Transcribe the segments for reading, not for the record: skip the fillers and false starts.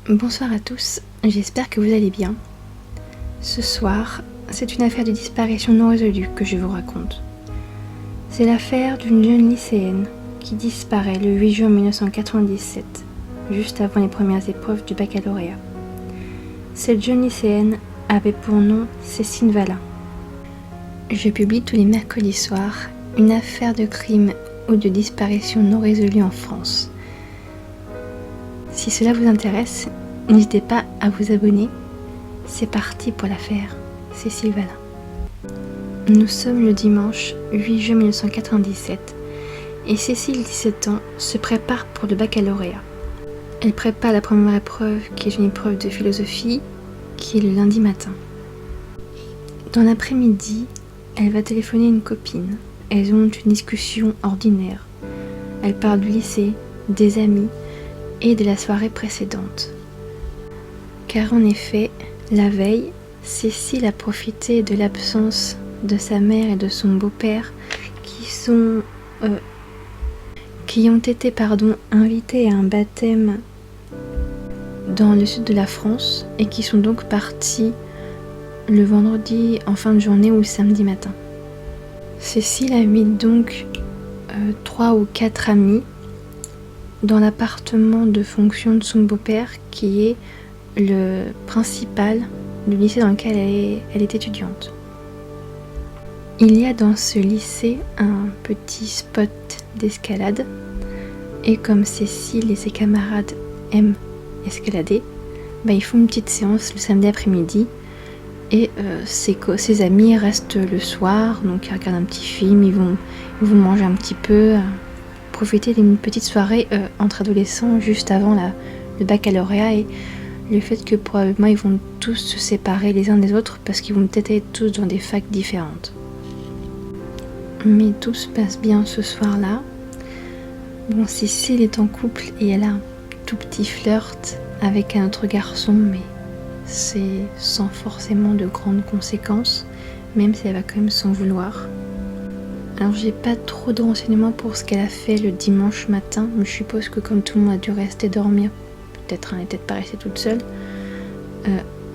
Bonsoir à tous, j'espère que vous allez bien. Ce soir, c'est une affaire de disparition non résolue que je vous raconte. C'est l'affaire d'une jeune lycéenne qui disparaît le 8 juin 1997, juste avant les premières épreuves du baccalauréat. Cette jeune lycéenne avait pour nom Cécile Vallin. Je publie tous les mercredis soirs une affaire de crime ou de disparition non résolue en France. Si cela vous intéresse, n'hésitez pas à vous abonner. C'est parti pour l'affaire Cécile Vallin. Nous sommes le dimanche 8 juin 1997 et Cécile, 17 ans, se prépare pour le baccalauréat. Elle prépare la première épreuve qui est une épreuve de philosophie qui est le lundi matin. Dans l'après-midi, elle va téléphoner à une copine. Elles ont une discussion ordinaire. Elle parle du lycée, des amis et de la soirée précédente. Car en effet, la veille, Cécile a profité de l'absence de sa mère et de son beau-père qui ont été invités à un baptême dans le sud de la France et qui sont donc partis le vendredi en fin de journée ou le samedi matin. Cécile invite donc 3 ou 4 amis dans l'appartement de fonction de son beau-père qui est le principal du lycée dans lequel elle est étudiante. Il y a dans ce lycée un petit spot d'escalade et comme Cécile et ses camarades aiment escalader, ils font une petite séance le samedi après-midi et ses amis restent le soir, donc ils regardent un petit film, ils vont manger un petit peu, profiter d'une petite soirée entre adolescents juste avant le baccalauréat et le fait que probablement ils vont tous se séparer les uns des autres parce qu'ils vont peut-être être tous dans des facs différentes. Mais tout se passe bien ce soir-là. Bon, Cécile est en couple et elle a un tout petit flirt avec un autre garçon, mais c'est sans forcément de grandes conséquences, même si elle va quand même s'en vouloir. Alors j'ai pas trop de renseignements pour ce qu'elle a fait le dimanche matin, mais je suppose que comme tout le monde a dû rester dormir, peut-être elle n'est peut-être pas restée toute seule.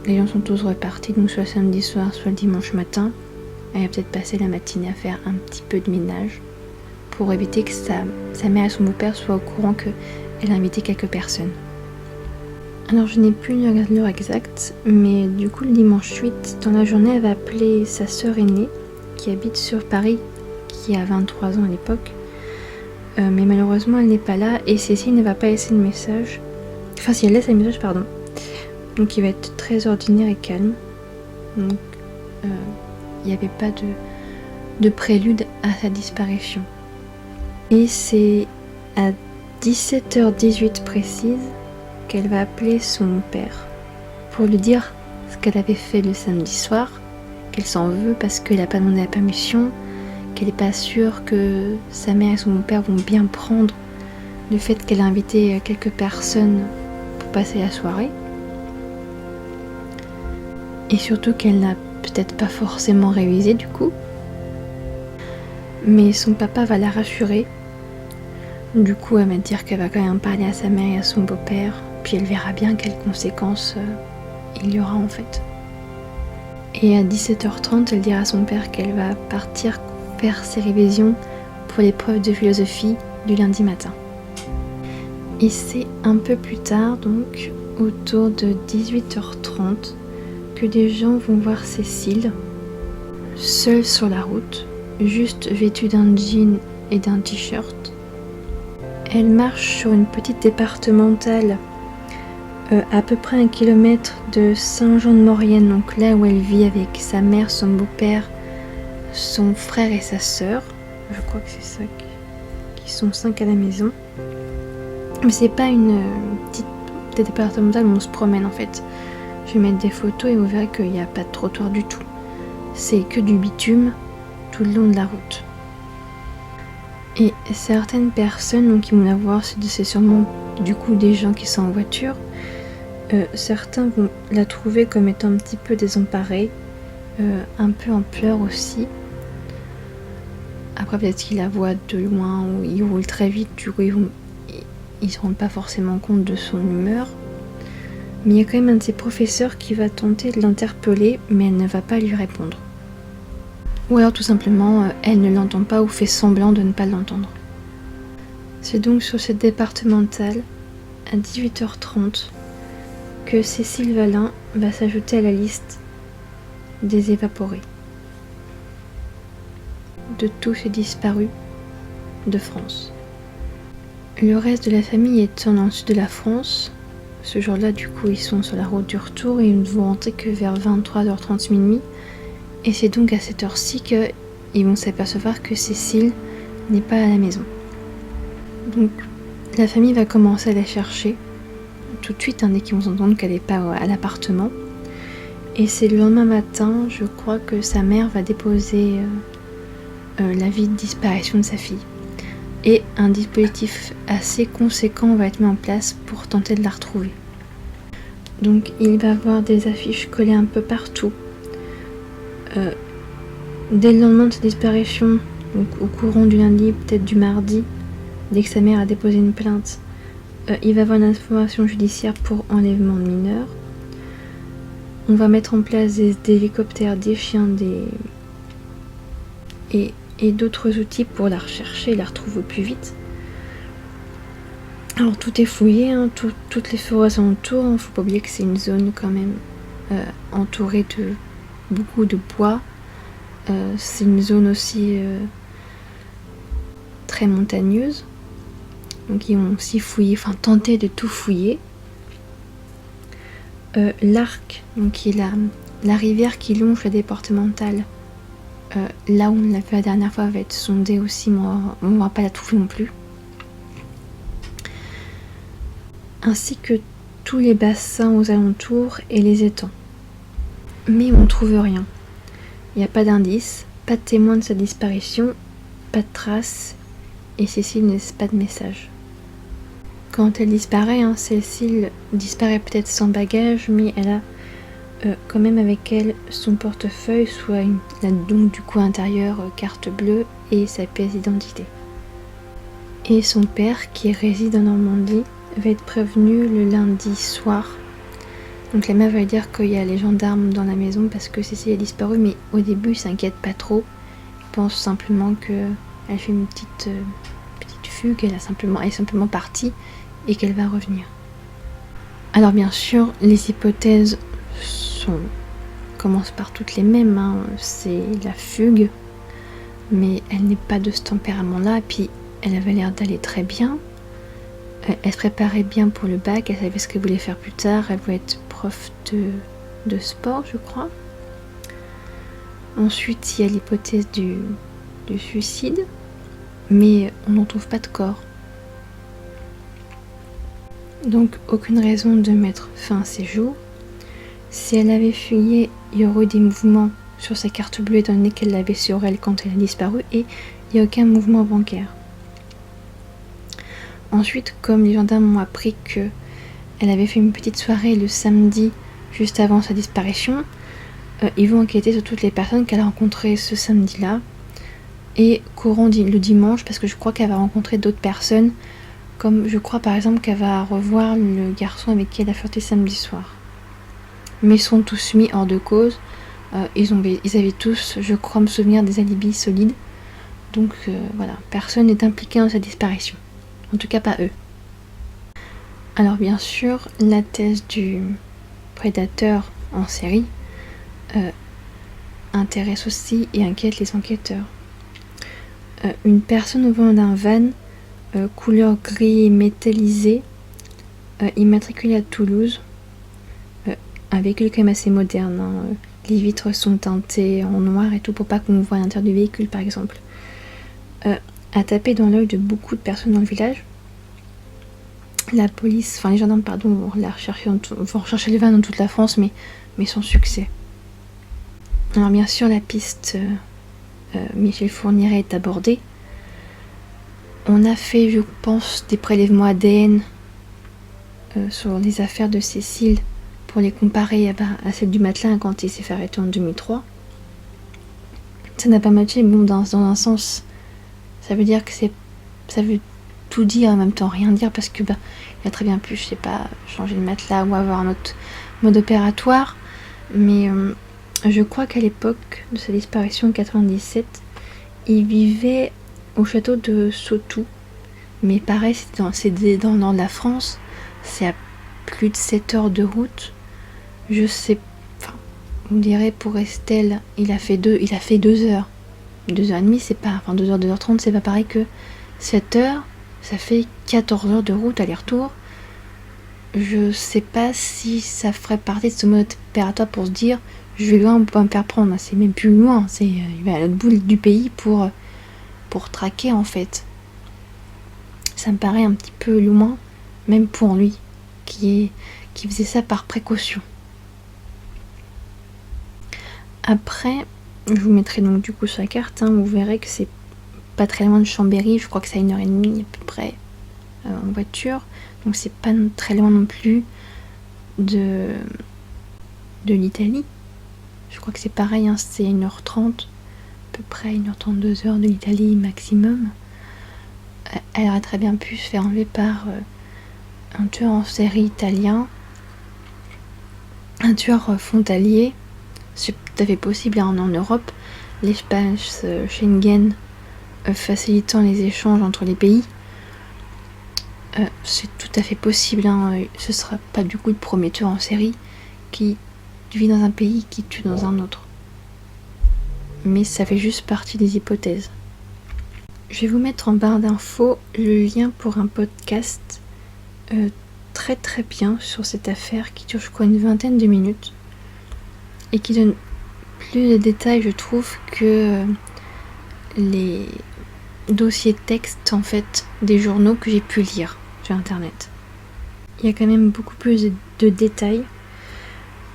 Les gens sont tous repartis, donc soit samedi soir, soit le dimanche matin. Elle a peut-être passé la matinée à faire un petit peu de ménage pour éviter que sa mère et son beau-père soient au courant qu'elle a invité quelques personnes. Alors je n'ai plus l'heure exacte, mais du coup le dimanche 8, dans la journée, elle va appeler sa sœur aînée qui habite sur Paris, qui a 23 ans à l'époque. Mais malheureusement elle n'est pas là et Cécile ne va pas laisser de message. Enfin si elle laisse un message, pardon. Donc il va être très ordinaire et calme. Donc il n'y avait pas de prélude à sa disparition. Et c'est à 17h18 précise qu'elle va appeler son père pour lui dire ce qu'elle avait fait le samedi soir, qu'elle s'en veut parce qu'elle n'a pas demandé la permission, qu'elle n'est pas sûre que sa mère et son beau-père vont bien prendre le fait qu'elle a invité quelques personnes pour passer la soirée. Et surtout qu'elle n'a peut-être pas forcément révisé du coup. Mais son papa va la rassurer. Du coup, elle va dire qu'elle va quand même parler à sa mère et à son beau-père. Puis elle verra bien quelles conséquences il y aura en fait. Et à 17h30, elle dira à son père qu'elle va partir faire ses révisions pour l'épreuve de philosophie du lundi matin. Et c'est un peu plus tard, donc autour de 18h30, que des gens vont voir Cécile, seule sur la route, juste vêtue d'un jean et d'un t-shirt. Elle marche sur une petite départementale à peu près 1 kilomètre de Saint-Jean-de-Maurienne, donc là où elle vit avec sa mère, son beau-père, son frère et sa sœur. Je crois que c'est ça, qui sont 5 à la maison. Mais c'est pas une petite départementale où on se promène en fait. Je vais mettre des photos et vous verrez qu'il n'y a pas de trottoir du tout. C'est que du bitume tout le long de la route. Et certaines personnes donc, qui vont la voir, c'est sûrement du coup des gens qui sont en voiture. Certains vont la trouver comme étant un petit peu désemparée, un peu en pleurs aussi. Après peut-être qu'ils la voient de loin ou ils roulent très vite, du coup ils se rendent pas forcément compte de son humeur. Mais il y a quand même un de ses professeurs qui va tenter de l'interpeller, mais elle ne va pas lui répondre. Ou alors tout simplement, elle ne l'entend pas ou fait semblant de ne pas l'entendre. C'est donc sur cette départementale, à 18h30, que Cécile Valin va s'ajouter à la liste des évaporés. De tous ces disparus de France. Le reste de la famille étant dans le sud de la France, ce jour-là, du coup, ils sont sur la route du retour et ils ne vont rentrer que vers 23h30 minuit. Et c'est donc à cette heure-ci qu'ils vont s'apercevoir que Cécile n'est pas à la maison. Donc, la famille va commencer à la chercher tout de suite, dès qu'ils vont entendre qu'elle n'est pas à l'appartement. Et c'est le lendemain matin, je crois, que sa mère va déposer l'avis de disparition de sa fille. Et un dispositif assez conséquent va être mis en place pour tenter de la retrouver. Donc il va y avoir des affiches collées un peu partout. Dès le lendemain de sa disparition, donc au courant du lundi, peut-être du mardi, dès que sa mère a déposé une plainte, il va y avoir une information judiciaire pour enlèvement de mineurs. On va mettre en place des hélicoptères, des chiens, et d'autres outils pour la rechercher et la retrouver au plus vite. Alors tout est fouillé, toutes les forêts alentours, faut pas oublier que c'est une zone quand même entourée de beaucoup de bois. C'est une zone aussi très montagneuse. Donc ils ont aussi fouillé, tenté de tout fouiller. L'Arc, donc qui est la rivière qui longe la départementale, là où on l'a fait la dernière fois, va être sondée aussi, mais on ne va pas la trouver non plus. Ainsi que tous les bassins aux alentours et les étangs. Mais on ne trouve rien. Il n'y a pas d'indice, pas de témoin de sa disparition, pas de traces, et Cécile ne laisse pas de message. Quand elle disparaît, Cécile disparaît peut-être sans bagage, mais elle a quand même avec elle son portefeuille, soit donc du coup intérieur, carte bleue et sa pièce d'identité. Et son père, qui réside en Normandie, va être prévenu le lundi soir. Donc la mère va lui dire qu'il y a les gendarmes dans la maison parce que Cécile a disparu, mais au début il s'inquiète pas trop. Il pense simplement qu'elle fait une petite fugue, elle est simplement partie et qu'elle va revenir. Alors bien sûr, les hypothèses commencent par toutes les mêmes, c'est la fugue, mais elle n'est pas de ce tempérament-là, puis elle avait l'air d'aller très bien, elle se préparait bien pour le bac, elle savait ce qu'elle voulait faire plus tard, elle voulait être prof de sport, je crois. Ensuite, il y a l'hypothèse du suicide, mais on n'en trouve pas de corps. Donc aucune raison de mettre fin à ses jours. Si elle avait fuyé, il y aurait eu des mouvements sur sa carte bleue étant donné qu'elle l'avait sur elle quand elle a disparu, et il n'y a aucun mouvement bancaire. Ensuite, comme les gendarmes ont appris qu'elle avait fait une petite soirée le samedi juste avant sa disparition, ils vont enquêter sur toutes les personnes qu'elle a rencontrées ce samedi-là et courant le dimanche, parce que je crois qu'elle va rencontrer d'autres personnes, comme je crois par exemple qu'elle va revoir le garçon avec qui elle a flirté samedi soir. Mais ils sont tous mis hors de cause. Ils avaient tous, je crois me souvenir, des alibis solides. Donc voilà, personne n'est impliqué dans sa disparition. En tout cas pas eux. Alors bien sûr, la thèse du prédateur en série intéresse aussi et inquiète les enquêteurs. Une personne au volant d'un van couleur gris métallisé, immatriculé à Toulouse, un véhicule quand même assez moderne, les vitres sont teintées en noir et tout pour pas qu'on voit l'intérieur du véhicule par exemple, a tapé dans l'œil de beaucoup de personnes dans le village. La police, les gendarmes vont rechercher les vannes dans toute la France, mais sans succès. Alors bien sûr la piste Michel Fourniret est abordée. On a fait, je pense, des prélèvements ADN sur les affaires de Cécile pour les comparer à celles du Matelin quand il s'est fait arrêter en 2003. Ça n'a pas matché, bon, dans un sens, ça veut dire que ça veut tout dire et en même temps rien dire parce que il a très bien pu, je sais pas, changer de matelas ou avoir un autre mode opératoire. Mais je crois qu'à l'époque de sa disparition en 97, il vivait au château de Sautou. Mais pareil, c'est dans le nord de la France, c'est à plus de 7 heures de route. Je sais, enfin, on dirait pour Estelle, il a fait 2 heures. 2h30, c'est pas, enfin 2h, 2h30, c'est pas pareil que 7 heures, ça fait 14 heures de route aller-retour. Je sais pas si ça ferait partie de ce mode opératoire pour se dire, je vais loin pour pas me faire prendre. C'est même plus loin, il va à l'autre bout du pays pour traquer en fait. Ça me paraît un petit peu loin, même pour lui, qui faisait ça par précaution. Après, je vous mettrai donc du coup sur la carte, vous verrez que c'est pas très loin de Chambéry, je crois que c'est à 1h30 à peu près en voiture, donc c'est pas très loin non plus de l'Italie. Je crois que c'est pareil, c'est 1h30, à peu près 1h30, 2h de l'Italie maximum. Elle aurait très bien pu se faire enlever par un tueur en série italien, un tueur frontalier. C'est tout à fait possible en Europe, l'espace Schengen facilitant les échanges entre les pays. C'est tout à fait possible, ce sera pas du coup le premier tueur en série qui vit dans un pays qui tue dans un autre. Mais ça fait juste partie des hypothèses. Je vais vous mettre en barre d'infos le lien pour un podcast très très bien sur cette affaire qui dure je crois une vingtaine de minutes et qui donne plus de détails je trouve que les dossiers textes en fait des journaux que j'ai pu lire sur internet. Il y a quand même beaucoup plus de détails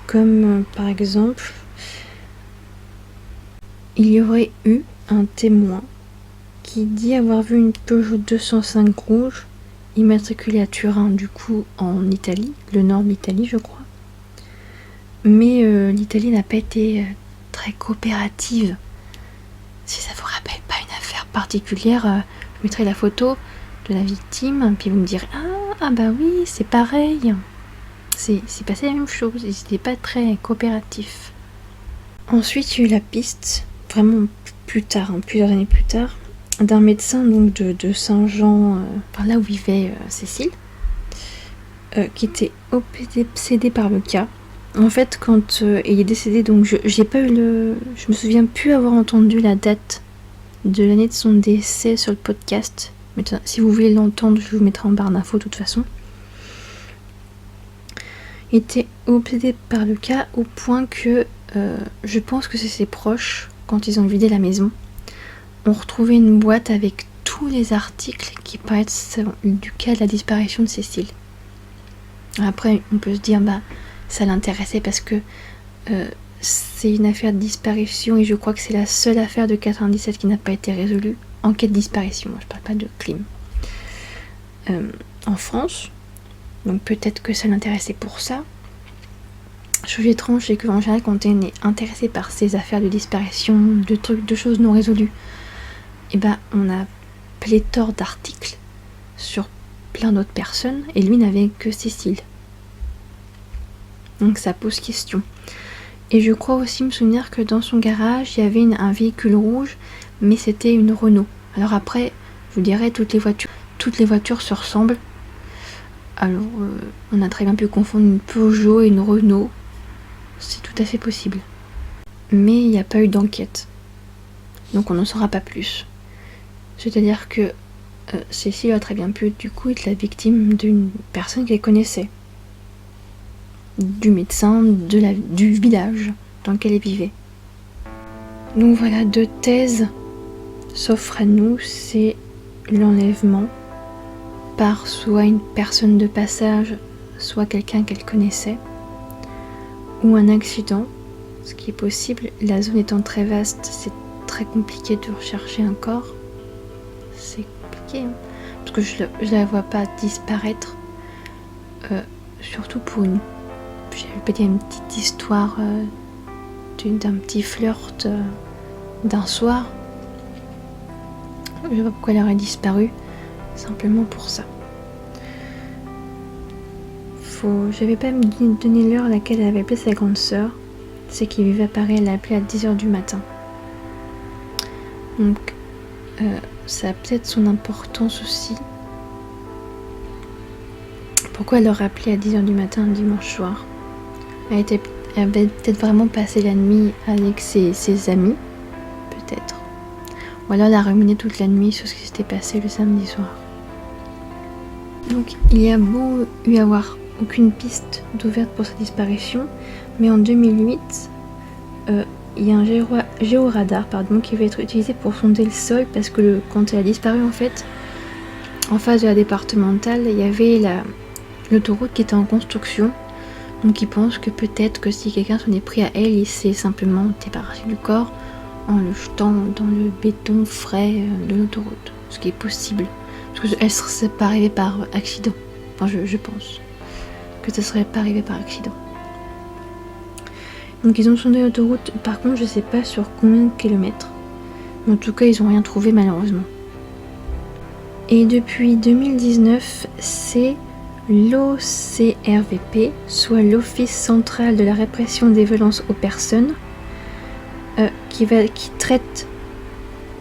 comme par exemple il y aurait eu un témoin qui dit avoir vu une Peugeot 205 rouge immatriculée à Turin, du coup en Italie, le nord de l'Italie je crois. Mais l'Italie n'a pas été très coopérative. Si ça vous rappelle pas une affaire particulière, je mettrai la photo de la victime, puis vous me direz ah bah oui, c'est pareil. C'est passé la même chose, ils n'étaient pas très coopératifs. Ensuite, il y a eu la piste, vraiment plus tard, plusieurs années plus tard, d'un médecin donc de Saint-Jean, par là où vivait Cécile, qui était obsédé par le cas. En fait, quand il est décédé, donc je me souviens plus avoir entendu la date de l'année de son décès sur le podcast. Mais si vous voulez l'entendre, je vous mettrai en barre d'infos de toute façon. Il était obsédé par le cas au point que je pense que c'est ses proches, quand ils ont vidé la maison, ont retrouvé une boîte avec tous les articles qui paraissent du cas de la disparition de Cécile. Après, on peut se dire, ça l'intéressait parce que c'est une affaire de disparition et je crois que c'est la seule affaire de 97 qui n'a pas été résolue. Enquête de disparition, moi je parle pas de crime. En France, donc peut-être que ça l'intéressait pour ça. Chose étrange, c'est qu'en général, quand on est intéressé par ces affaires de disparition, de choses non résolues, on a pléthore d'articles sur plein d'autres personnes et lui n'avait que Cécile. Donc ça pose question. Et je crois aussi me souvenir que dans son garage, il y avait un véhicule rouge, mais c'était une Renault. Alors après, je vous dirais, toutes les voitures se ressemblent. Alors, on a très bien pu confondre une Peugeot et une Renault. C'est tout à fait possible. Mais il n'y a pas eu d'enquête. Donc on n'en saura pas plus. C'est-à-dire que Cécile a très bien pu, du coup, être la victime d'une personne qu'elle connaissait. Du médecin, du village dans lequel elle vivait. Donc voilà, 2 thèses s'offrent à nous, c'est l'enlèvement par soit une personne de passage, soit quelqu'un qu'elle connaissait, ou un accident, ce qui est possible. La zone étant très vaste, c'est très compliqué de rechercher un corps. C'est compliqué, parce que je la vois pas disparaître, surtout pour j'avais pas dit une petite histoire d'un petit flirt d'un soir. Je sais pas pourquoi elle aurait disparu. simplement pour ça. J'avais pas donné l'heure à laquelle elle avait appelé sa grande sœur. C'est qu'il vivait à Paris, elle a appelé à 10h du matin. Donc ça a peut-être son importance aussi. Pourquoi elle aurait appelé à 10h du matin un dimanche soir? Elle avait peut-être vraiment passé la nuit avec ses amis, peut-être. Ou alors elle a ruminé toute la nuit sur ce qui s'était passé le samedi soir. Donc il y a beau y avoir aucune piste d'ouverte pour sa disparition, mais en 2008, il y a un géoradar qui va être utilisé pour sonder le sol parce que quand elle a disparu en fait, en face de la départementale, il y avait l'autoroute qui était en construction. Donc ils pensent que peut-être que si quelqu'un s'en est pris à elle, il s'est simplement débarrassé du corps en le jetant dans le béton frais de l'autoroute. Ce qui est possible. Parce qu'elle ne serait pas arrivée par accident. Enfin, je pense que ça ne serait pas arrivé par accident. Donc ils ont sondé l'autoroute. Par contre, je ne sais pas sur combien de kilomètres. Mais en tout cas, ils n'ont rien trouvé malheureusement. Et depuis 2019, c'est l'OCRVP, soit l'Office central de la répression des violences aux personnes, qui traite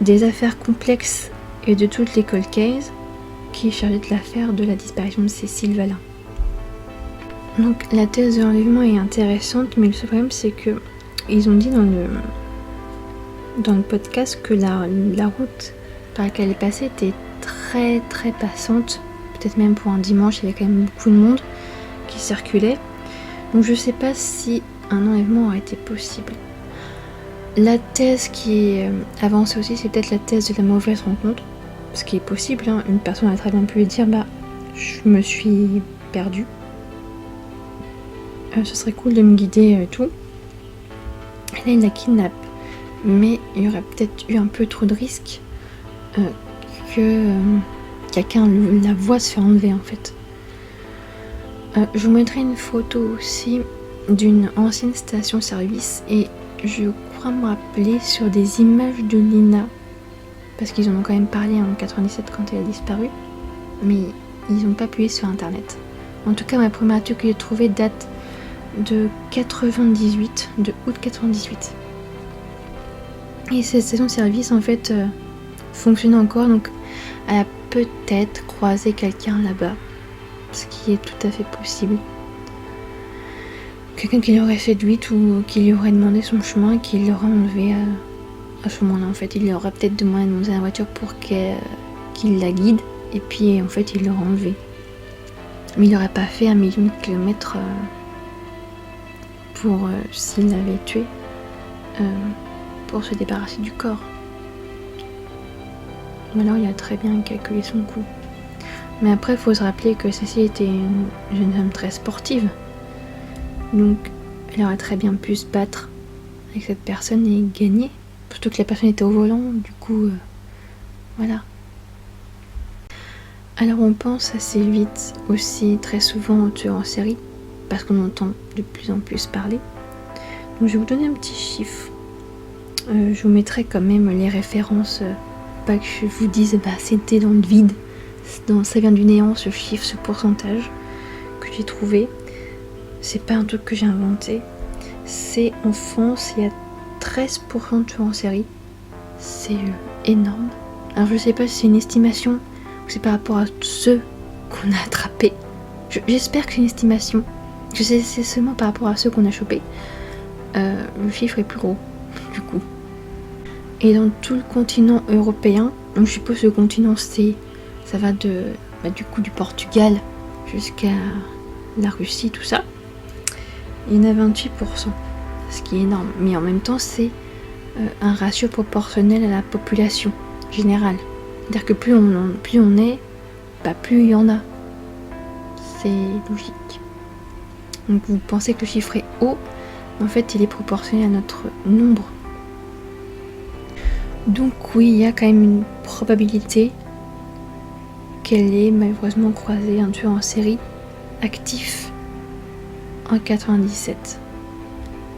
des affaires complexes et de toutes les cold cases, qui est chargé de l'affaire de la disparition de Cécile Valin. Donc la thèse de l'enlèvement est intéressante, mais le seul problème c'est que ils ont dit dans le podcast que la route par laquelle elle est passée était très très passante. Peut-être même pour un dimanche, il y avait quand même beaucoup de monde qui circulait. Donc je sais pas si un enlèvement aurait été possible. La thèse qui est avancée aussi, c'est peut-être la thèse de la mauvaise rencontre. Ce qui est possible, hein. Une personne a très bien pu lui dire je me suis perdue. Ce serait cool de me guider et tout. Et là il la kidnappe. Mais il y aurait peut-être eu un peu trop de risques que quelqu'un la voit se faire enlever en fait. Je vous mettrai une photo aussi d'une ancienne station-service et je crois me rappeler sur des images de Lina, parce qu'ils en ont quand même parlé en 97 quand elle a disparu, mais ils n'ont pas appuyé sur internet. En tout cas, ma première article que j'ai trouvé date de 98, de août 98. Et cette station-service en fait fonctionnait encore, donc elle a peut-être croisé quelqu'un là-bas, ce qui est tout à fait possible. Quelqu'un qui l'aurait séduite ou qui lui aurait demandé son chemin et qui l'aurait enlevé à ce moment-là en fait. Il lui aurait peut-être demandé de monter dans la voiture pour qu'il la guide et puis en fait il l'aurait enlevé. Mais il n'aurait pas fait 1 million de kilomètres pour s'il l'avait tué pour se débarrasser du corps. Ou alors il a très bien calculé son coup. Mais après il faut se rappeler que Cécile était une jeune femme très sportive. Donc elle aurait très bien pu se battre avec cette personne et gagner. Surtout que la personne était au volant, du coup voilà. Alors on pense assez vite aussi très souvent aux tueurs en série, parce qu'on entend de plus en plus parler. Donc je vais vous donner un petit chiffre. Je vous mettrai quand même les références, pas que je vous dise c'était dans le vide, ça vient du néant ce chiffre, ce pourcentage que j'ai trouvé. C'est pas un truc que j'ai inventé. C'est en France, il y a 13% de tueurs en série. C'est énorme. Alors je sais pas si c'est une estimation ou c'est par rapport à ceux qu'on a attrapés. J'espère que c'est une estimation. Je sais c'est seulement par rapport à ceux qu'on a chopés. Le chiffre est plus gros, du coup. Et dans tout le continent européen, donc je suppose le continent ça va du coup du Portugal jusqu'à la Russie, tout ça. Il y en a 28%, ce qui est énorme. Mais en même temps, c'est un ratio proportionnel à la population générale. C'est-à-dire que plus on est, plus il y en a. C'est logique. Donc vous pensez que le chiffre est haut, mais en fait il est proportionnel à notre nombre. Donc oui, il y a quand même une probabilité qu'elle ait malheureusement croisé un tueur en série actif en 97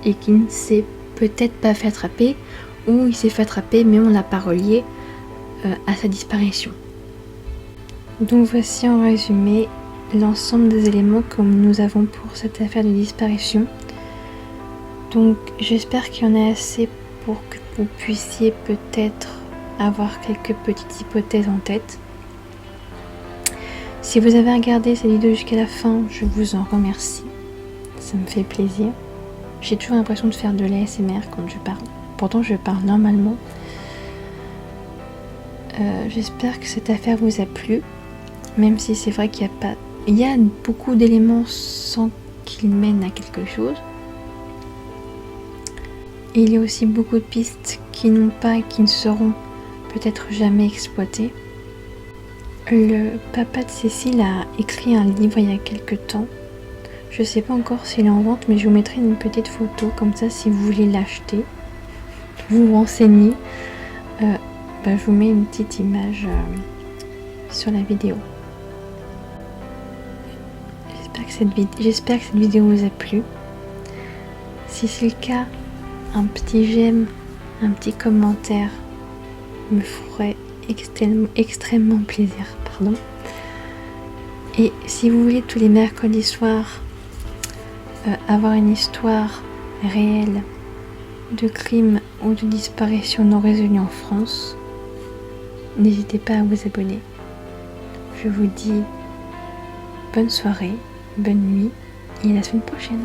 et qui ne s'est peut-être pas fait attraper, ou il s'est fait attraper mais on l'a pas relié à sa disparition. Donc voici en résumé l'ensemble des éléments que nous avons pour cette affaire de disparition. Donc j'espère qu'il y en a assez pour que vous puissiez peut-être avoir quelques petites hypothèses en tête. Si vous avez regardé cette vidéo jusqu'à la fin, je vous en remercie. Ça me fait plaisir. J'ai toujours l'impression de faire de l'ASMR quand je parle. Pourtant je parle normalement. J'espère que cette affaire vous a plu. Même si c'est vrai qu'il y a beaucoup d'éléments sans qu'ils mènent à quelque chose. Et il y a aussi beaucoup de pistes qui n'ont pas et qui ne seront peut-être jamais exploitées. Le papa de Cécile a écrit un livre il y a quelques temps. Je ne sais pas encore s'il est en vente, mais je vous mettrai une petite photo, comme ça si vous voulez l'acheter, vous vous renseignez. Je vous mets une petite image sur la vidéo. J'espère que cette vidéo vous a plu. Si c'est le cas, un petit j'aime, un petit commentaire me ferait extrêmement plaisir. Et si vous voulez tous les mercredis soirs avoir une histoire réelle de crime ou de disparition non résolue en France, n'hésitez pas à vous abonner. Je vous dis bonne soirée, bonne nuit et à la semaine prochaine.